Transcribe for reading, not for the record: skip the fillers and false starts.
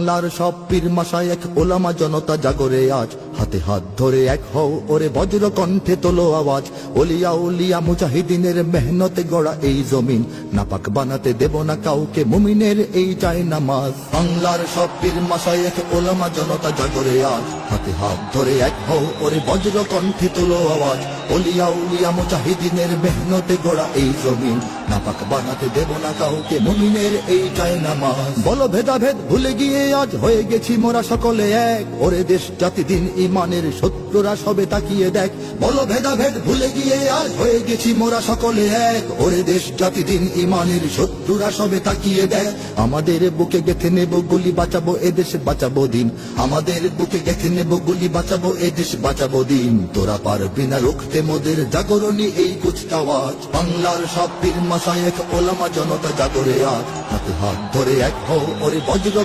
বাংলার সব পীর মাশায়েখ ওলামা জনতা জাগরে আজ, হাতে হাত ধরে এক হও ওরে বজ্র কণ্ঠে তোলো আওয়াজ। ওলিয়া উলিয়া মুজাহিদিনের মেহনতে গড়া এই জমিন, নাপাক বানাতে দেব না কাউকে, মুমিনের এই চাই নামাজ। বাংলার সব পীর মাশায়েখ ওলামা জনতা জাগরে আজ, হাতে হাত ধরে এক হও ওরে বজ্র কণ্ঠে তোলো আওয়াজ। ওলিয়া উলিয়া মুজাহিদিনের মেহনতে গড়া এই জমিন, নাপাক বানাতে দেব না কাউকে, মুমিনের এই চাই নামাজ। বলো ভেদাভেদ ভুলে গিয়ে আজ হয়ে গেছি মোরা সকলে এক, ওরে দেশ জাতি দিন ইমানের শত্রুরা সবে তাকিয়ে দেখ। বলো ভেদাভেদ ভুলে গিয়ে আজ হয়ে গেছি মোরা সকলে এক, ওরে দেশ জাতি দিন ইমানের শত্রুরা সবে তাকিয়ে দেখ। আমাদের বুকে গেঁথে নেব গুলি, বাঁচাবো এদেশ বাঁচাবো দিন। আমাদের বুকে গেঁথে নেব গুলি, বাঁচাবো এদেশ বাঁচাবো দিন। তোরা পারবি না রুখতে মোদের জাগরণী এই কুচকাওয়াজ। বাংলার সব পীর মাশায়েখ ওলামা জনতা জাগরে আজ, হাতে হাত ধরে এক হও ওরে বজ্র